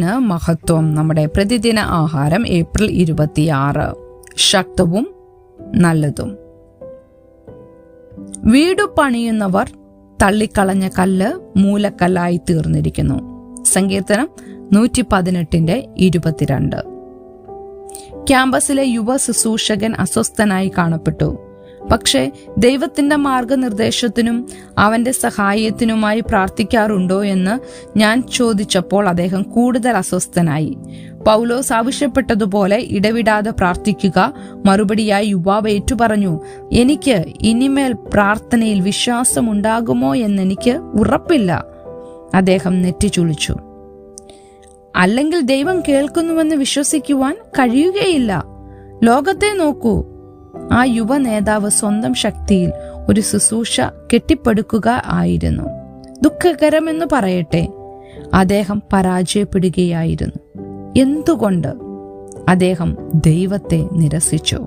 മഹത്വം. നമ്മുടെ പ്രതിദിന ആഹാരം ഏപ്രിൽ 26. ശക്തവും നല്ലതും. വീടു പണിയുന്നവർ തള്ളിക്കളഞ്ഞ കല്ല് മൂലക്കല്ലായി തീർന്നിരിക്കുന്നു. സങ്കീർത്തനം 118:22. ക്യാമ്പസിലെ യുവ ശുശ്രൂഷകൻ അസ്വസ്ഥനായി കാണപ്പെട്ടു. പക്ഷേ ദൈവത്തിന്റെ മാർഗനിർദ്ദേശത്തിനും അവന്റെ സഹായത്തിനുമായി പ്രാർത്ഥിക്കാറുണ്ടോ എന്ന് ഞാൻ ചോദിച്ചപ്പോൾ അദ്ദേഹം കൂടുതൽ അസ്വസ്ഥനായി. പൗലോസ് ആവശ്യപ്പെട്ടതുപോലെ ഇടവിടാതെ പ്രാർത്ഥിക്കുക. മറുപടിയായി യുവാവ് ഏറ്റുപറഞ്ഞു, എനിക്ക് ഇനിമേൽ പ്രാർത്ഥനയിൽ വിശ്വാസമുണ്ടാകുമോ എന്നെനിക്ക് ഉറപ്പില്ല. അദ്ദേഹം നെറ്റിച്ചുളിച്ചു. അല്ലെങ്കിൽ ദൈവം കേൾക്കുന്നുവെന്ന് വിശ്വസിക്കുവാൻ കഴിയുകയില്ല. ലോകത്തെ നോക്കൂ. ആ യുവ നേതാവ് സ്വന്തം ശക്തിയിൽ ഒരു ശുശ്രൂഷ കെട്ടിപ്പടുക്കുക ആയിരുന്നു. ദുഃഖകരമെന്ന് പറയട്ടെ, അദ്ദേഹം പരാജയപ്പെടുകയായിരുന്നു. എന്തുകൊണ്ട്? അദ്ദേഹം ദൈവത്തെ നിരസിച്ചു.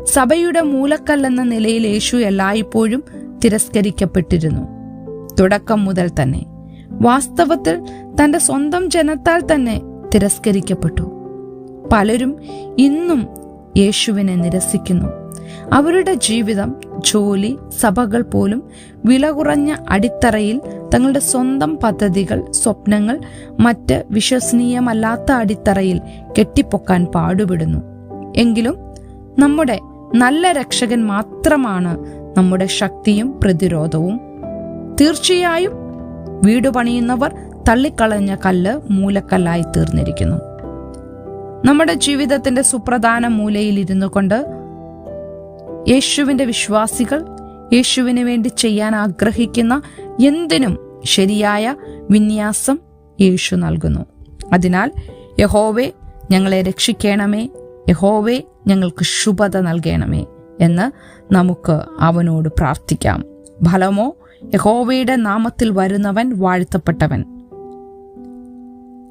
സഭയുടെ മൂലക്കല്ലെന്ന നിലയിൽ യേശു എല്ലായ്പ്പോഴും തിരസ്കരിക്കപ്പെട്ടിരുന്നു. തുടക്കം മുതൽ തന്നെ. വാസ്തവത്തിൽ തന്റെ സ്വന്തം ജനത്താൽ തന്നെ തിരസ്കരിക്കപ്പെട്ടു. പലരും ഇന്നും യേശുവിനെ നിരസിക്കുന്നു. അവരുടെ ജീവിതം, ജോലി, സഭകൾ പോലും വില കുറഞ്ഞ അടിത്തറയിൽ തങ്ങളുടെ സ്വന്തം പദ്ധതികൾ, സ്വപ്നങ്ങൾ മറ്റ് വിശ്വസനീയമല്ലാത്ത അടിത്തറയിൽ കെട്ടിപ്പൊക്കാൻ പാടുപെടുന്നു. എങ്കിലും നമ്മുടെ നല്ല രക്ഷകൻ മാത്രമാണ് നമ്മുടെ ശക്തിയും പ്രതിരോധവും. തീർച്ചയായും വീട് പണിയുന്നവർ തള്ളിക്കളഞ്ഞ കല്ല് മൂലക്കല്ലായി തീർന്നിരിക്കുന്നു. നമ്മുടെ ജീവിതത്തിന്റെ സുപ്രധാന മൂലയിൽ ഇരുന്നു കൊണ്ട് യേശുവിന്റെ വിശ്വാസികൾ യേശുവിന് വേണ്ടി ചെയ്യാൻ ആഗ്രഹിക്കുന്ന എന്തിനും ശരിയായ വിന്യാസം യേശു നൽകുന്നു. അതിനാൽ യഹോവേ, ഞങ്ങളെ രക്ഷിക്കണമേ, യഹോവേ, ഞങ്ങൾക്ക് ശുഭത നൽകണമേ എന്ന് നമുക്ക് അവനോട് പ്രാർത്ഥിക്കാം. ഫലമോ, യഹോവയുടെ നാമത്തിൽ വരുന്നവൻ വാഴ്ത്തപ്പെട്ടവൻ.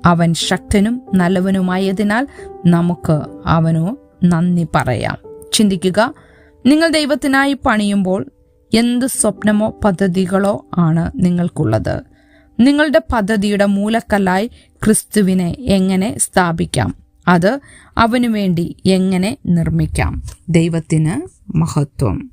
അവൻ ശക്തനും നല്ലവനുമായതിനാൽ നമുക്ക് അവനോ നന്ദി പറയാം. ചിന്തിക്കുക, നിങ്ങൾ ദൈവത്തിനായി പണിയുമ്പോൾ എന്ത് സ്വപ്നമോ പദ്ധതികളോ ആണ് നിങ്ങൾക്കുള്ളത്? നിങ്ങളുടെ പദ്ധതിയുടെ മൂലക്കല്ലായി ക്രിസ്തുവിനെ എങ്ങനെ സ്ഥാപിക്കാം? അത് അവനു വേണ്ടി എങ്ങനെ നിർമ്മിക്കാം? ദൈവത്തിന് മഹത്വം.